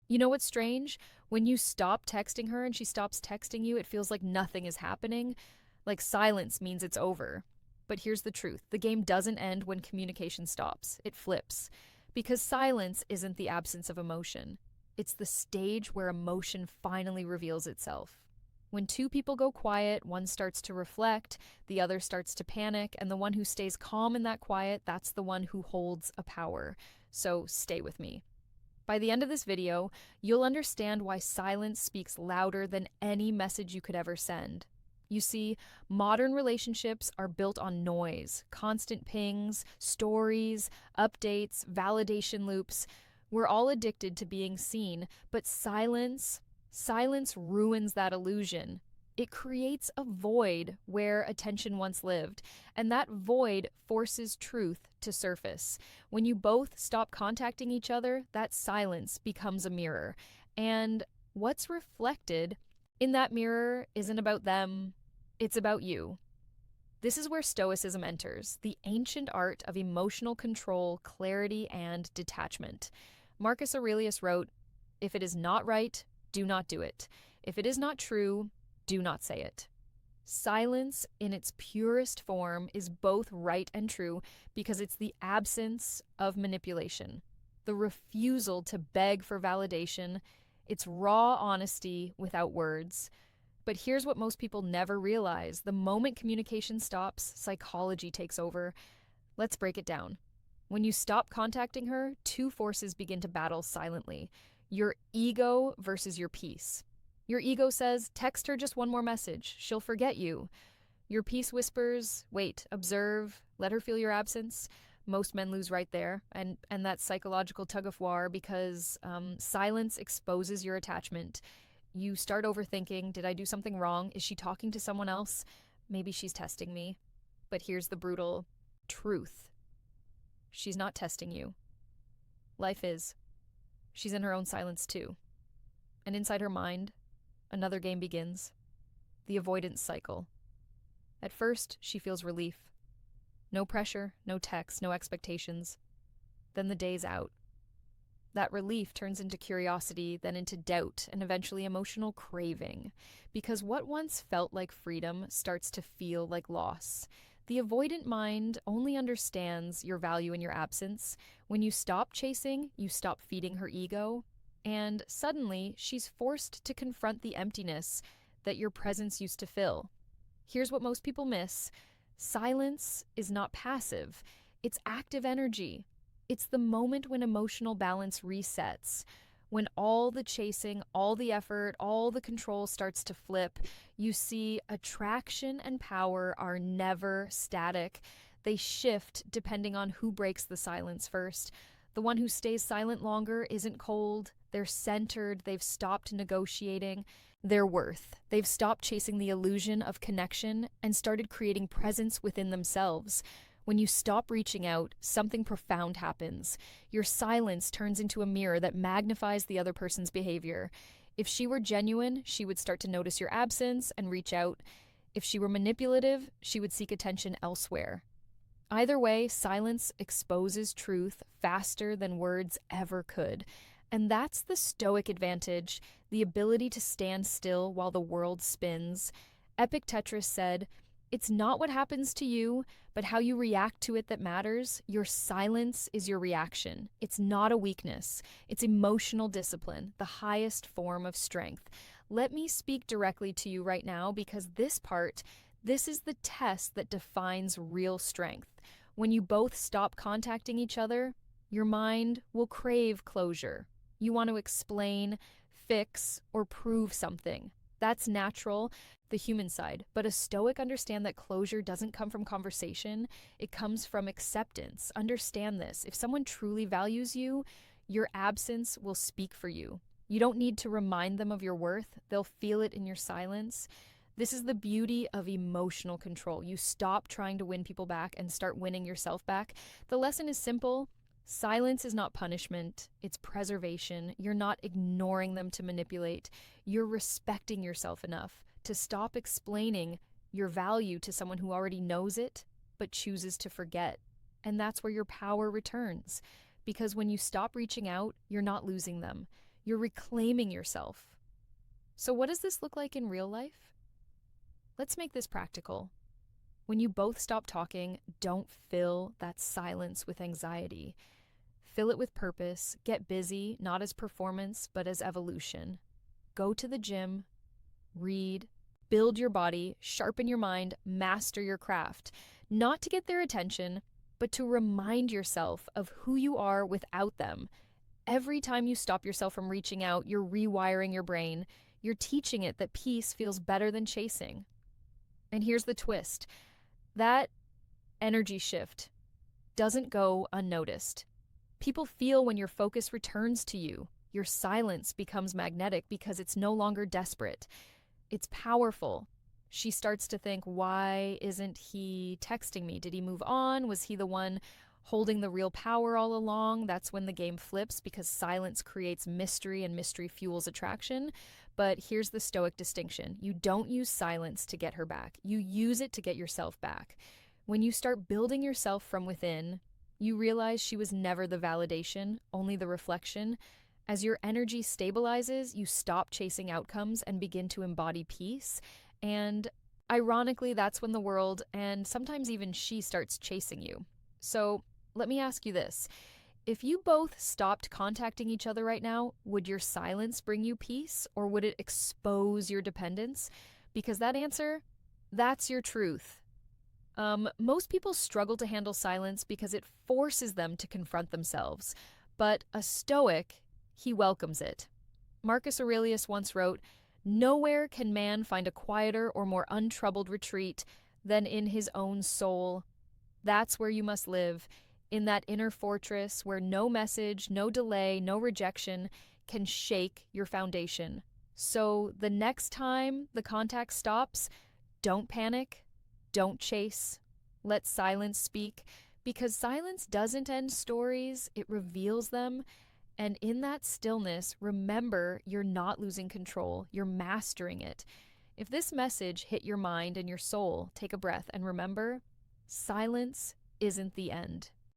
You know what's strange? When you stop texting her and she stops texting you, it feels like nothing is happening. Like silence means it's over. But here's the truth: the game doesn't end when communication stops, it flips. Because silence isn't the absence of emotion, it's the stage where emotion finally reveals itself. When two people go quiet, one starts to reflect, the other starts to panic, and the one who stays calm in that quiet, that's the one who holds a power. So stay with me. By the end of this video, you'll understand why silence speaks louder than any message you could ever send. You see, modern relationships are built on noise, constant pings, stories, updates, validation loops. We're all addicted to being seen, but silence ruins that illusion. It creates a void where attention once lived, and that void forces truth to surface. When you both stop contacting each other, that silence becomes a mirror. And what's reflected in that mirror isn't about them, it's about you. This is where Stoicism enters, the ancient art of emotional control, clarity, and detachment. Marcus Aurelius wrote, "If it is not right, do not do it. If it is not true, do not say it." Silence, in its purest form, is both right and true because it's the absence of manipulation, the refusal to beg for validation. It's raw honesty without words. But here's what most people never realize: the moment communication stops, psychology takes over. Let's break it down. When you stop contacting her, two forces begin to battle silently: your ego versus your peace. Your ego says, text her just one more message, she'll forget you. Your peace whispers, wait, observe, let her feel your absence. Most men lose right there, and that psychological tug of war, because silence exposes your attachment. You start overthinking, did I do something wrong? Is she talking to someone else? Maybe she's testing me. But here's the brutal truth: she's not testing you. Life is. She's in her own silence too. And inside her mind, another game begins: the avoidance cycle. At first, she feels relief. No pressure, no text, no expectations. Then the day's out. That relief turns into curiosity, then into doubt, and eventually emotional craving. Because what once felt like freedom starts to feel like loss. The avoidant mind only understands your value in your absence. When you stop chasing, you stop feeding her ego. And suddenly, she's forced to confront the emptiness that your presence used to fill. Here's what most people miss: silence is not passive, it's active energy. It's the moment when emotional balance resets, when all the chasing, all the effort, all the control starts to flip. You see, attraction and power are never static. They shift depending on who breaks the silence first. The one who stays silent longer isn't cold, they're centered, they've stopped negotiating their worth. They've stopped chasing the illusion of connection and started creating presence within themselves. When you stop reaching out, something profound happens. Your silence turns into a mirror that magnifies the other person's behavior. If she were genuine, she would start to notice your absence and reach out. If she were manipulative, she would seek attention elsewhere. Either way, silence exposes truth faster than words ever could. And that's the Stoic advantage, the ability to stand still while the world spins. Epictetus said, "It's not what happens to you, but how you react to it that matters. Your silence is your reaction. It's not a weakness. It's emotional discipline, the highest form of strength." Let me speak directly to you right now, because this is the test that defines real strength. When you both stop contacting each other, your mind will crave closure. You want to explain, fix, or prove something. That's natural, the human side. But a Stoic understands that closure doesn't come from conversation. It comes from acceptance. Understand this: if someone truly values you, your absence will speak for you. You don't need to remind them of your worth. They'll feel it in your silence. This is the beauty of emotional control. You stop trying to win people back and start winning yourself back. The lesson is simple: silence is not punishment, it's preservation. You're not ignoring them to manipulate. You're respecting yourself enough to stop explaining your value to someone who already knows it, but chooses to forget. And that's where your power returns. Because when you stop reaching out, you're not losing them. You're reclaiming yourself. So, what does this look like in real life? Let's make this practical. When you both stop talking, don't fill that silence with anxiety. Fill it with purpose. Get busy, not as performance, but as evolution. Go to the gym, read, build your body, sharpen your mind, master your craft. Not to get their attention, but to remind yourself of who you are without them. Every time you stop yourself from reaching out, you're rewiring your brain. You're teaching it that peace feels better than chasing. And here's the twist. That energy shift doesn't go unnoticed. People feel when your focus returns to you. Your silence becomes magnetic because it's no longer desperate. It's powerful. She starts to think, why isn't he texting me? Did he move on? Was he the one holding the real power all along? That's when the game flips, because silence creates mystery and mystery fuels attraction. But here's the stoic distinction. You don't use silence to get her back. You use it to get yourself back. When you start building yourself from within, you realize she was never the validation, only the reflection. As your energy stabilizes, you stop chasing outcomes and begin to embody peace. And ironically, that's when the world, and sometimes even she, starts chasing you. So let me ask you this. If you both stopped contacting each other right now, would your silence bring you peace, or would it expose your dependence? Because that answer, that's your truth. Most people struggle to handle silence because it forces them to confront themselves. But a Stoic, he welcomes it. Marcus Aurelius once wrote, "Nowhere can man find a quieter or more untroubled retreat than in his own soul. That's where you must live, in that inner fortress where no message, no delay, no rejection can shake your foundation." So the next time the contact stops, don't panic, don't chase, let silence speak, because silence doesn't end stories, it reveals them. And in that stillness, remember, you're not losing control, you're mastering it. If this message hit your mind and your soul, take a breath and remember, silence isn't the end.